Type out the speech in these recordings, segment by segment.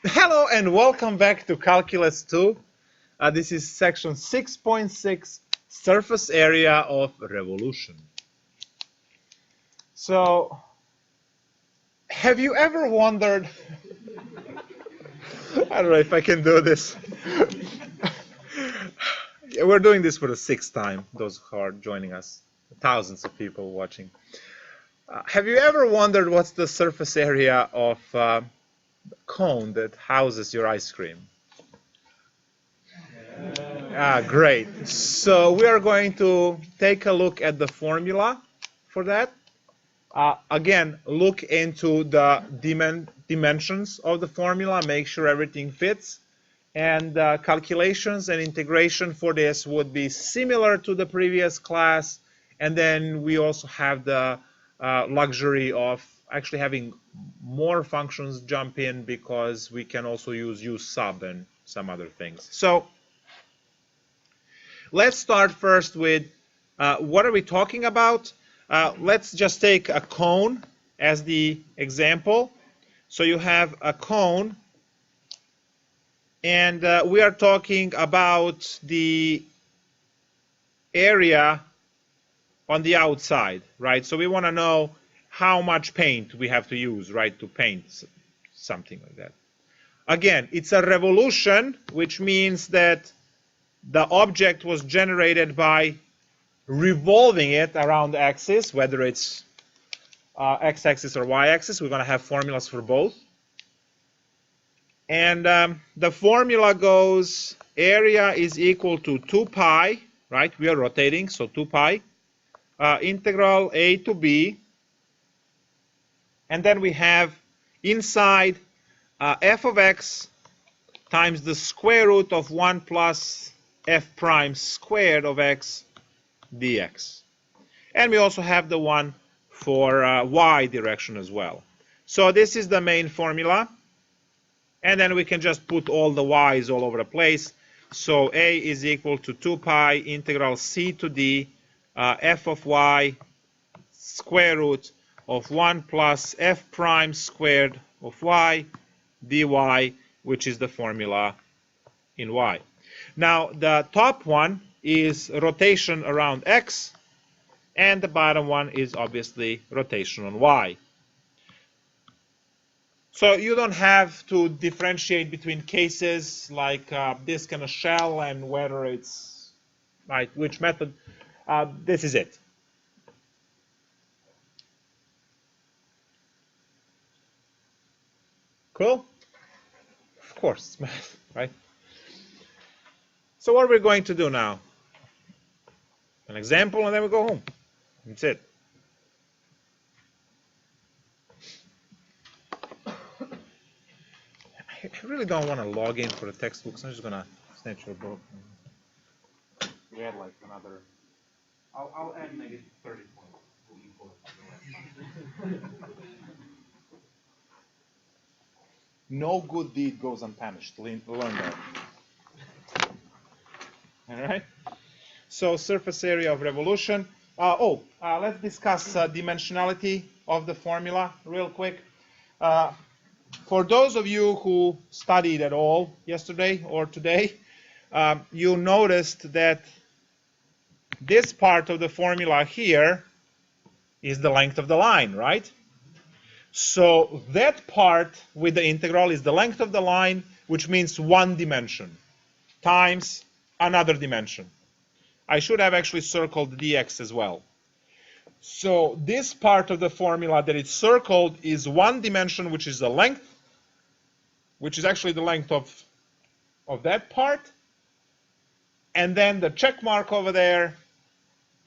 Hello and welcome back to Calculus 2. This is section 6.6, surface area of revolution. So, have you ever wondered, I don't know if I can do this. We're doing this for the sixth time, those who are joining us, thousands of people watching. Have you ever wondered what's the surface area of cone that houses your ice cream? Great. So we are going to take a look at the formula for that. Again, look into the dimensions of the formula, make sure everything fits. And calculations and integration for this would be similar to the previous class. And then we also have the luxury of actually having more functions jump in because we can also use u sub and some other things. So let's start first with what are we talking about? Let's just take a cone as the example. So you have a cone, and we are talking about the area on the outside, right? So we want to know how much paint we have to use, right, to paint something like that. Again, it's a revolution, which means that the object was generated by revolving it around the axis, whether it's x-axis or y-axis. We're going to have formulas for both. And the formula goes area is equal to 2 pi, right? We are rotating, so 2 pi, integral a to b. And then we have inside f of x times the square root of 1 plus f prime squared of x dx. And we also have the one for y direction as well. So this is the main formula. And then we can just put all the y's all over the place. So a is equal to 2 pi integral c to d f of y square root of 1 plus f prime squared of y dy, which is the formula in y. Now the top one is rotation around x, and the bottom one is obviously rotation on y. So you don't have to differentiate between cases like disk and a shell and whether it's right, which method. This is it. Cool? Of course, it's math, right? So what are we going to do now? An example, and then we go home. That's it. I really don't want to log in for the textbooks. I'm just going to snatch your book. We had like another. I'll add maybe 30 points. No good deed goes unpunished. Learn that. All right. So surface area of revolution. Let's discuss dimensionality of the formula real quick. For those of you who studied at all yesterday or today, you noticed that this part of the formula here is the length of the line, right? So that part with the integral is the length of the line, which means one dimension times another dimension. I should have actually circled dx as well. So this part of the formula that is circled is one dimension, which is the length, which is actually the length of that part. And then the check mark over there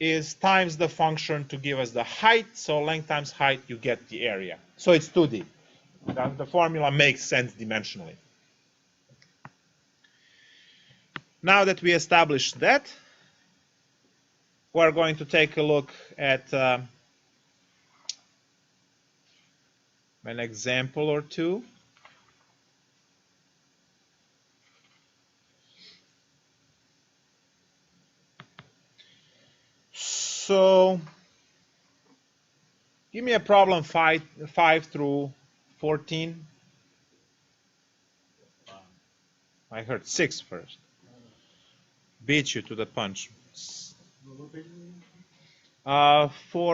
is times the function to give us the height. So length times height, you get the area. So it's 2D. The formula makes sense dimensionally. Now that we established that, we're going to take a look at an example or two. So give me a problem 5 through 14. I heard 6 first. Beat you to the punch. 4,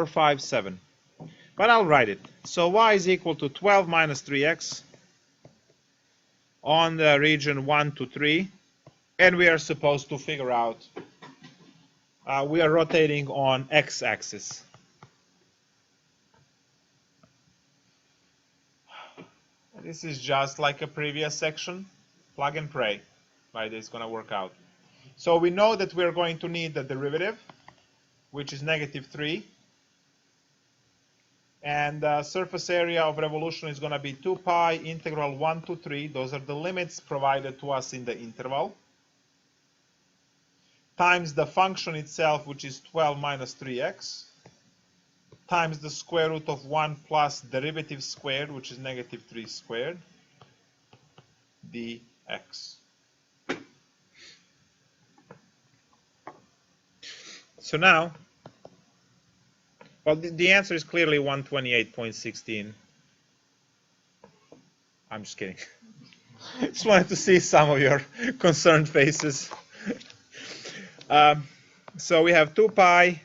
5, 7. But I'll write it. So y is equal to 12 minus 3x on the region 1 to 3. And we are supposed to figure out, we are rotating on x-axis. This is just like a previous section. Plug and pray. Right, it's going to work out. So we know that we're going to need the derivative, which is negative 3. And the surface area of revolution is going to be 2 pi integral 1 to 3. Those are the limits provided to us in the interval. Times the function itself, which is 12 minus 3x. Times the square root of 1 plus derivative squared, which is negative 3 squared, dx. So now, well, the answer is clearly 128.16. I'm just kidding. Just wanted to see some of your concerned faces. So we have 2 pi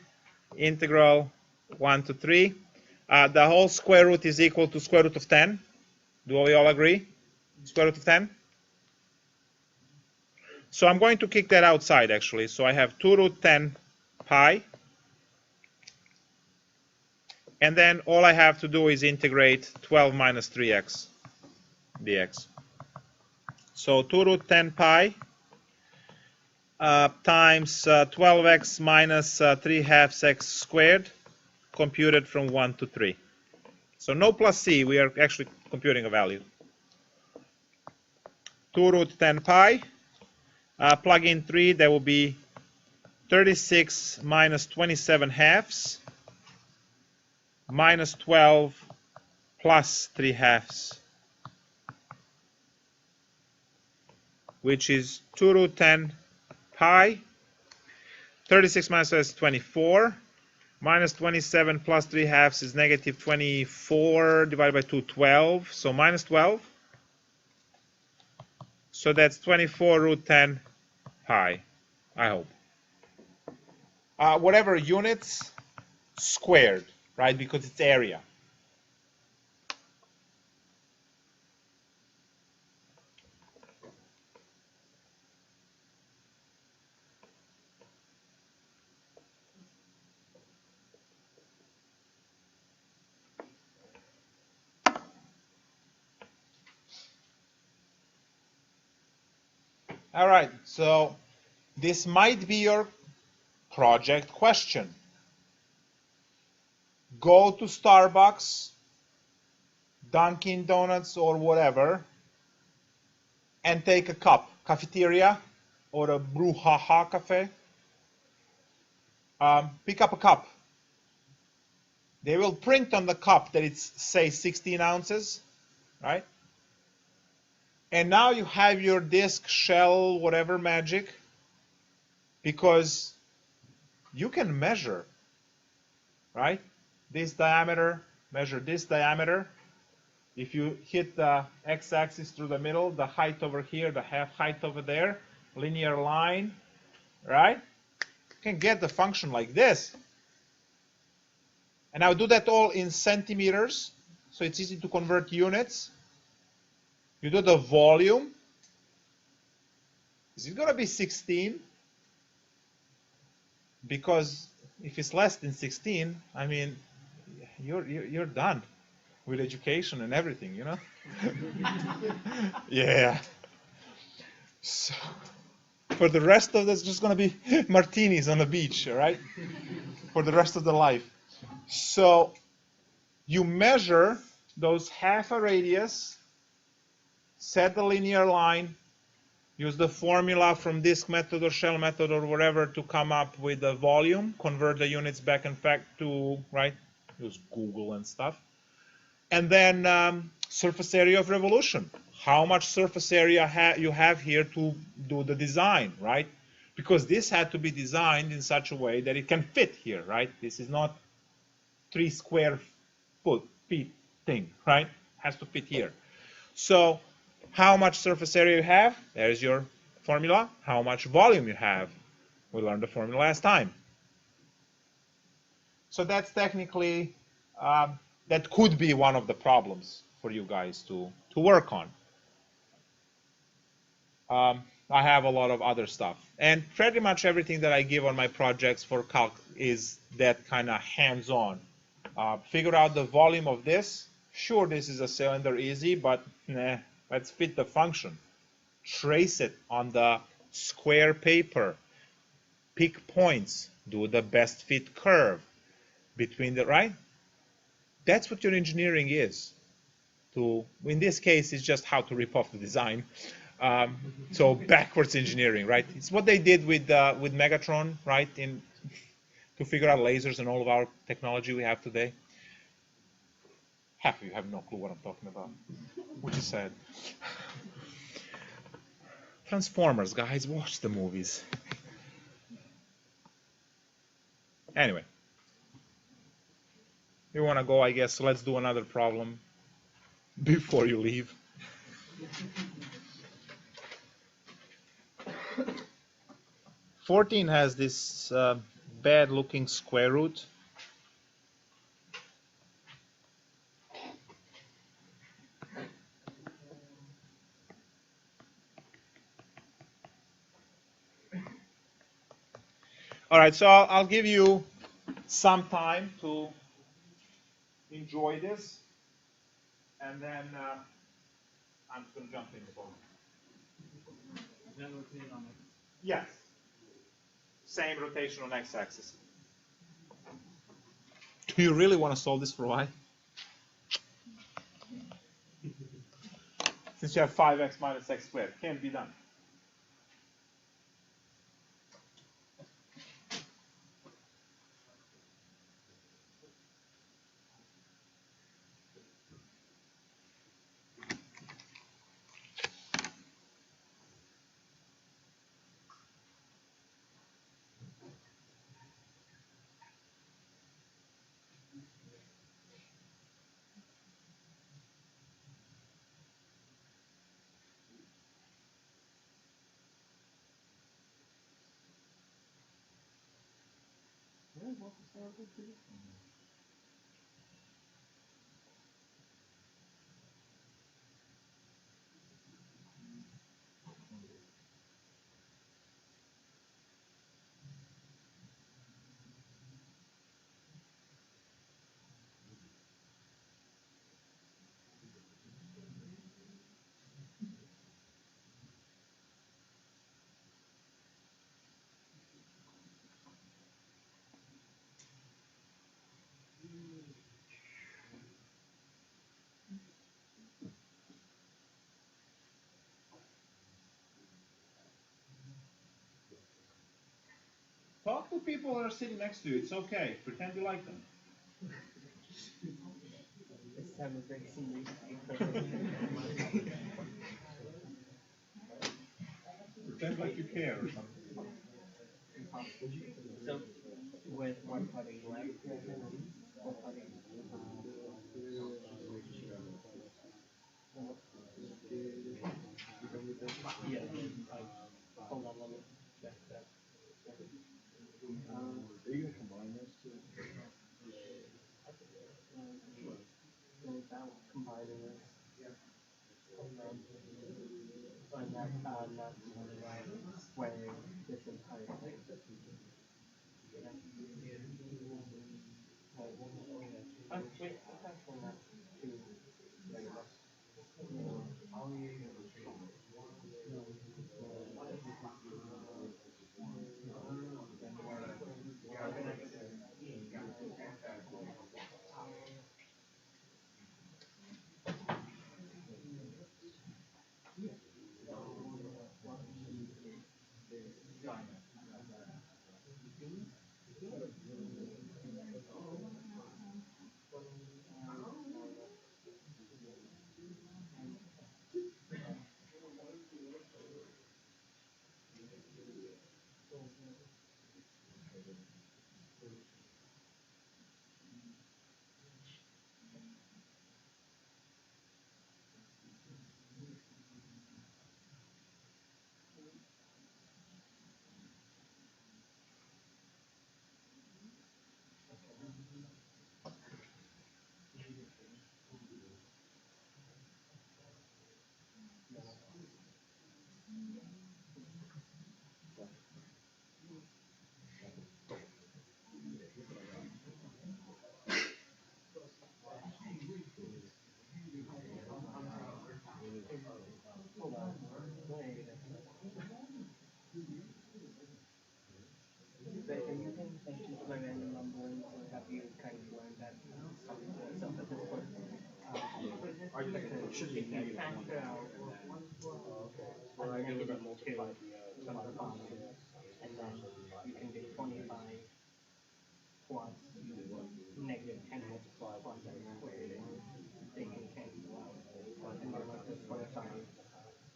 integral 1 to 3. The whole square root is equal to square root of 10. Do we all agree? Square root of 10? So I'm going to kick that outside, actually. So I have 2 root 10 pi. And then all I have to do is integrate 12 minus 3x dx. So 2 root 10 pi times 12x minus 3 halves x squared, computed from 1 to 3. So no plus c, we are actually computing a value. 2 root 10 pi, plug in 3, that will be 36 minus 27 halves, minus 12 plus 3 halves, which is 2 root 10 pi. 36 minus 12 is 24. Minus 27 plus 3 halves is negative 24 divided by 2, 12. So minus 12. So that's 24 root 10 pi, I hope. Whatever units squared, right? Because it's area. All right, so this might be your project question. Go to Starbucks, Dunkin' Donuts, or whatever, and take a cup, cafeteria, or a brouhaha cafe. Pick up a cup. They will print on the cup that it's, say, 16 ounces, right? And now you have your disc, shell, whatever magic, because you can measure, right? This diameter, measure this diameter. If you hit the x-axis through the middle, the height over here, the half height over there, linear line, right? You can get the function like this. And I'll do that all in centimeters, so it's easy to convert units. You do the volume. Is it going to be 16? Because if it's less than 16, I mean, you're done with education and everything, you know? Yeah. So for the rest of this, just going to be martinis on the beach, all right? For the rest of the life. So you measure those half a radius, set the linear line, use the formula from disk method or shell method or whatever to come up with the volume, convert the units back and forth to, right? Use Google and stuff. And then surface area of revolution. How much surface area you have here to do the design, right? Because this had to be designed in such a way that it can fit here, right? This is not 3 square feet thing, right? It has to fit here. So How much surface area you have, there's your formula. How much volume you have, we learned the formula last time. So that's technically, that could be one of the problems for you guys to work on. I have a lot of other stuff. And pretty much everything that I give on my projects for Calc is that kind of hands-on. Figure out the volume of this. Sure, this is a cylinder, easy, but let's fit the function. Trace it on the square paper. Pick points. Do the best fit curve between the, right? That's what your engineering is. In this case, it's just how to rip off the design. So backwards engineering, right? It's what they did with Megatron, right? To figure out lasers and all of our technology we have today. Half of you have no clue what I'm talking about, which is sad. Transformers, guys, watch the movies. Anyway, you want to go, I guess, so let's do another problem before you leave. $14 has this bad-looking square root. All right, so I'll give you some time to enjoy this, and then I'm just going to jump in. Yes. Same rotation on x-axis. Do you really want to solve this for y? Since you have 5x minus x squared, can't be done. Talk to people that are sitting next to you. It's okay. Pretend you like them. It's time to bring some music. Pretend like you care or something. So, with one putting left, one putting yeah, hold on, let me check that. Are you gonna combine those two? Combining this. And not weighing this entire thing. Wait, it's actually not too big of a factor out a negative 2 from the bottom, and then you can do 25 plus negative 10 plus x squared. They can cancel out. And you're left with 25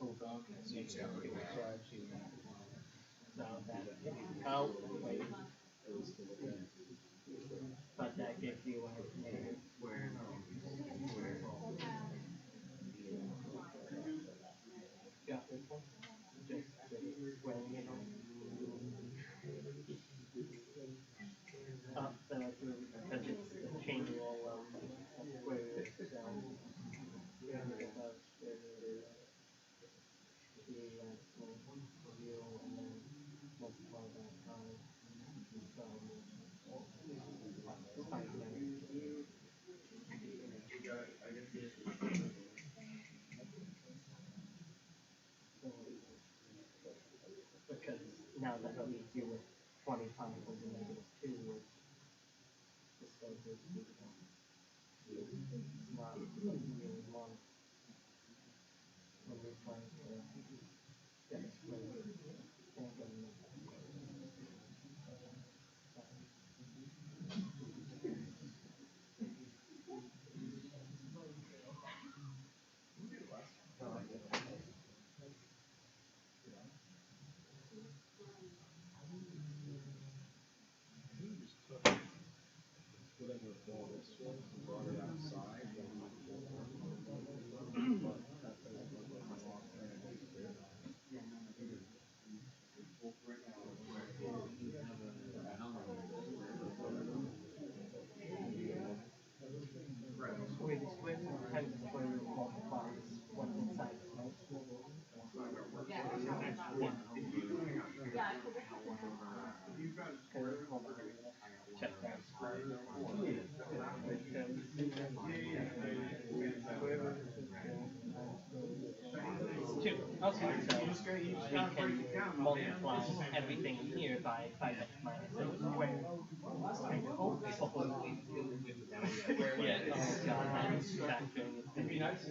over negative 2. So that, oh, wait. But that gives you a negative. Yeah, this one. Just squaring it on. So because it's the chain rule of square root, so you're going to get those square root of 0 and then multiply that by because now that leaves you with 25 over negative 2, which is so good. It's not really long when you're trying to get a square root. Where the square root times the square root multiplies what's inside the right? Hold on, check that. Square root is 2. Okay, so we can multiply everything here by 5x minus 6 squared. Hopefully. Yeah, oh god, that's factoring is going to be nice.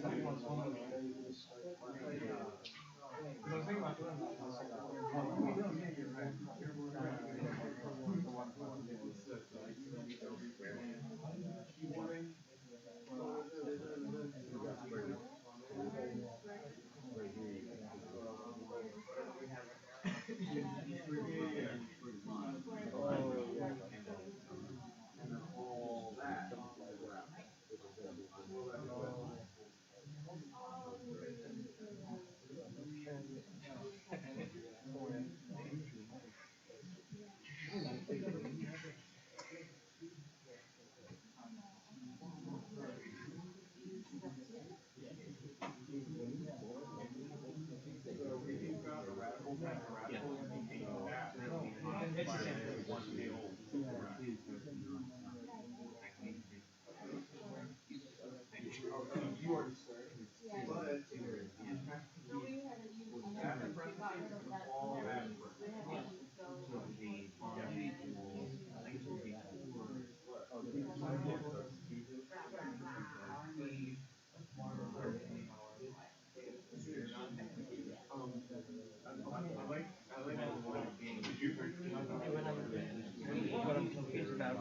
What I'm confused about,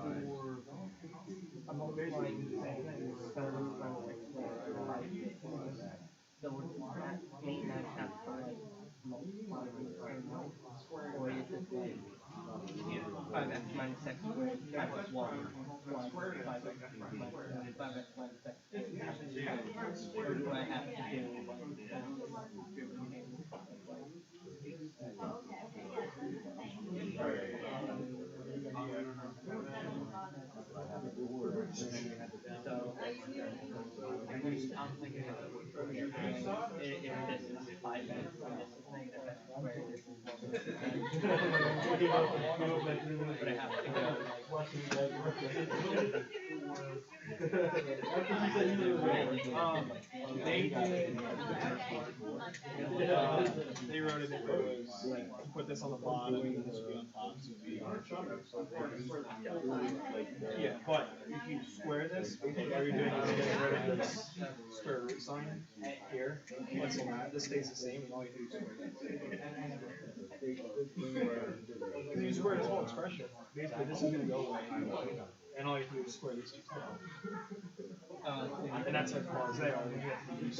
I'm multiplying so that mean I have to like multiply or is it like 5x minus x squared times 1 plus 5x minus x squared, or do I have to do if this is 5x and this is negative x squared, this is 1. But I have to go like They wrote it if it was like put this on the bottom and this would be on top, so it'd be yeah, but if you square this, basically all you're doing is getting rid of this square root sign here. Cancel that. This stays the same, and all you do is square this. Because you square this whole expression, basically this is going to go away, and all you do is square these two together. And that's as far as they are. You have to use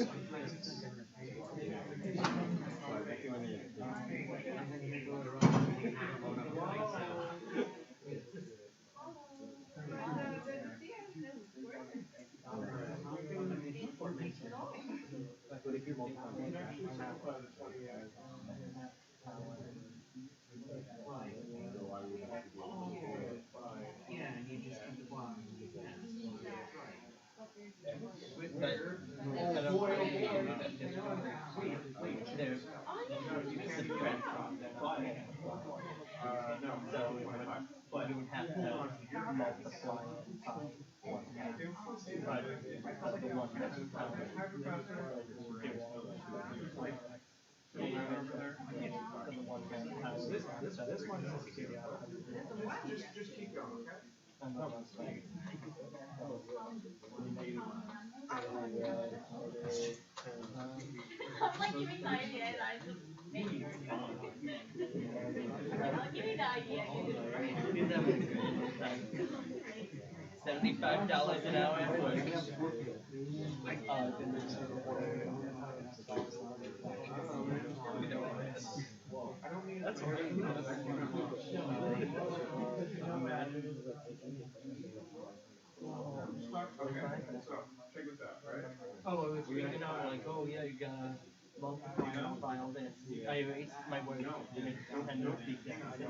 Just keep going, okay? I'm like, give me the idea, and I just make it. Give me the idea. $75 an hour. That's okay, so check this out, right? Oh, it's you know, like, oh yeah, you gotta multiply all this. I erased my words to make 10 of the exact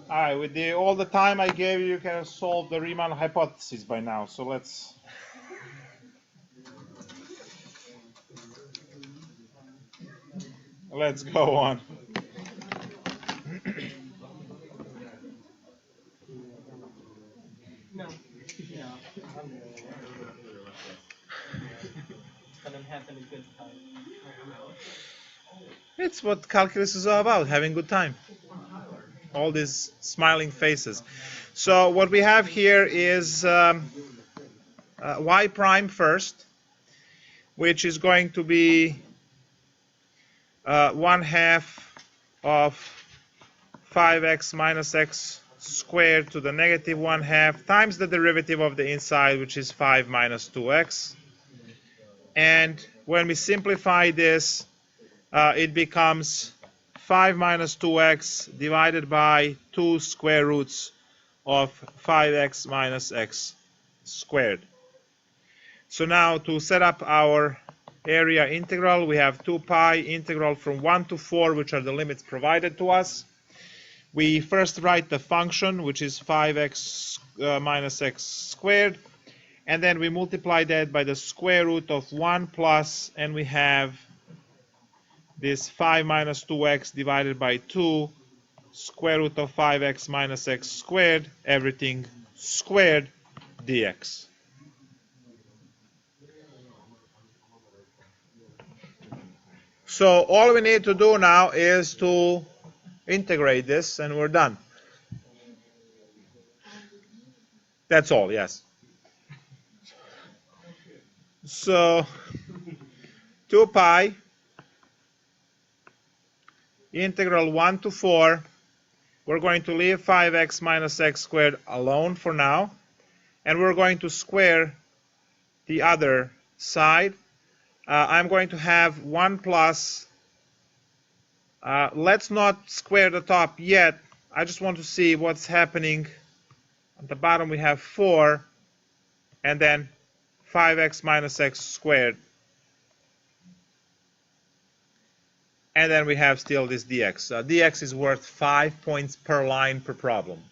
All right, with all the time I gave you, you can solve the Riemann hypothesis by now. So let's go on. No. But I'm having a good time. It's what calculus is all about, having good time. All these smiling faces. So what we have here is y prime first, which is going to be 1/2 of 5x minus x squared to the negative 1/2 times the derivative of the inside, which is 5 minus 2x. And when we simplify this, it becomes 5 minus 2x divided by 2 square roots of 5x minus x squared. So now to set up our area integral, we have 2 pi integral from 1 to 4, which are the limits provided to us. We first write the function, which is 5x minus x squared, and then we multiply that by the square root of 1 plus, and we have this 5 minus 2x divided by 2, square root of 5x minus x squared, everything squared, dx. So all we need to do now is to integrate this, and we're done. That's all, yes. So 2 pi integral 1 to 4. We're going to leave 5x minus x squared alone for now, and we're going to square the other side. I'm going to have 1 plus. Let's not square the top yet. I just want to see what's happening. At the bottom we have 4, and then 5x minus x squared. And then we have still this dx. Dx is worth 5 points per line per problem.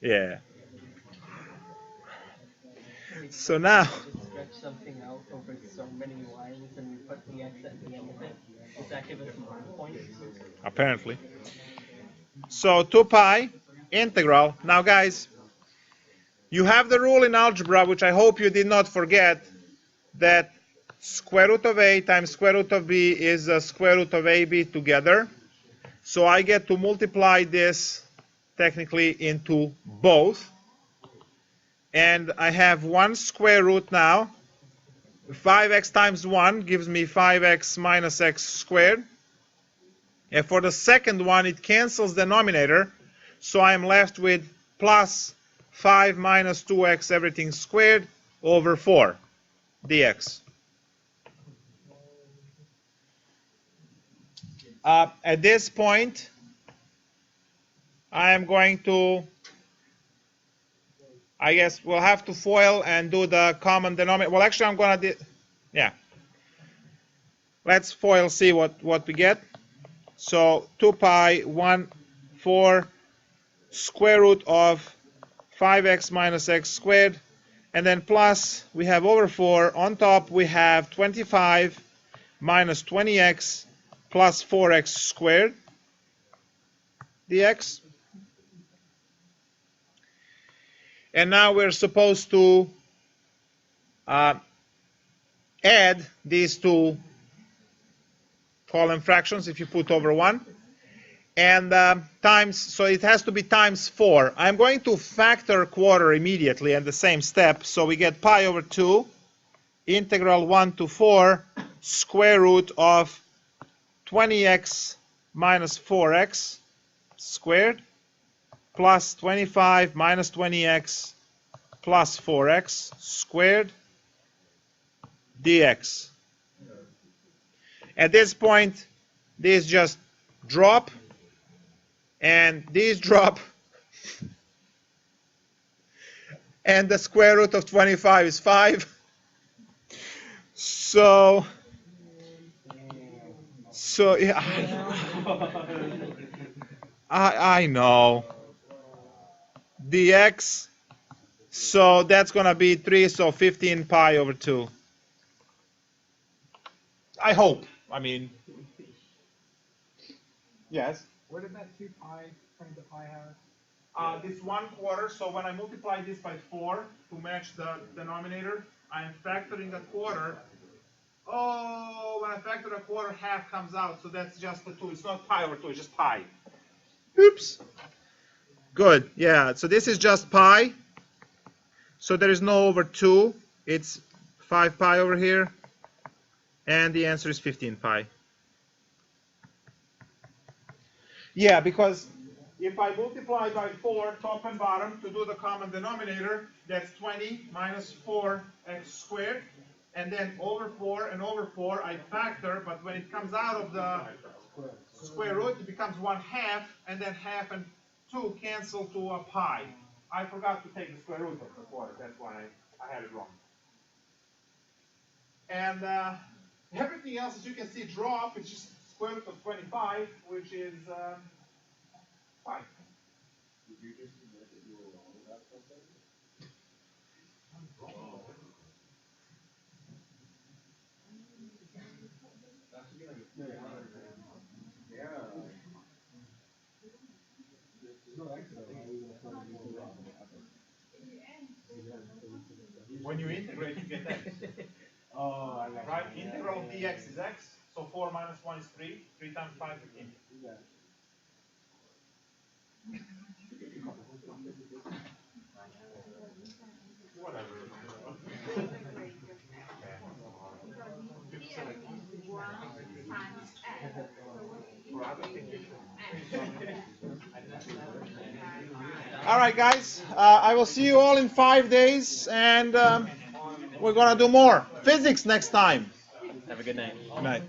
Yeah. So now, Just stretch something out over so many lines and we put the x at the end of it. Does that give us more points? apparently. So 2 pi integral. Now guys, you have the rule in algebra, which I hope you did not forget, that square root of a times square root of b is the square root of ab together. So I get to multiply this technically into both. And I have 1 square root now. 5x times 1 gives me 5x minus x squared. And for the second one, it cancels the denominator. So I'm left with plus 5 minus 2x everything squared over 4 dx. At this point, I am going to, I guess we'll have to FOIL and do the common denominator. Well, actually, I'm going to do, yeah. Let's FOIL, see what we get. So 2 pi 1 4 square root of 5x minus x squared, and then plus we have over 4. On top we have 25 minus 20x plus 4x squared dx. And now we're supposed to add these two column fractions if you put over 1. And times, so it has to be times 4. I'm going to factor quarter immediately in the same step. So we get pi over 2 integral 1 to 4 square root of 20x minus 4x squared plus 25 minus 20x plus 4x squared dx. At this point, these just drop, and these drop, and the square root of 25 is 5. So yeah, I know. Dx, so that's going to be 3, so 15 pi over 2. I hope. I mean, yes? Where did that 2 pi turn to pi have? This 1/4, so when I multiply this by 4 to match the denominator, I'm factoring a quarter. Oh, when I factor a quarter, half comes out, so that's just the 2. It's not pi over 2, it's just pi. Oops. Good, yeah, so this is just pi. So there is no over 2. It's 5 pi over here. And the answer is 15 pi. Yeah, because if I multiply by 4, top and bottom, to do the common denominator, that's 20 minus 4x squared. And then over 4 and over 4, I factor, but when it comes out of the square root, it becomes 1/2, and then half and 2 cancel to a pi. I forgot to take the square root of the quarter, that's why I had it wrong. And everything else, as you can see, drop. It's just square root of 25, which is 5. Did you just admit that you were wrong about something? Yeah. There's no accident. When you integrate, you get x. Oh, I got Right? Integral of dx is x. So 4 minus 1 is 3. 3 times 5 is 15. Yeah. Whatever. All right, guys. I will see you all in 5 days, and we're going to do more. Physics next time. Have a good night. Good night.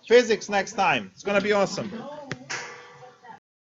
Physics next time. It's going to be awesome.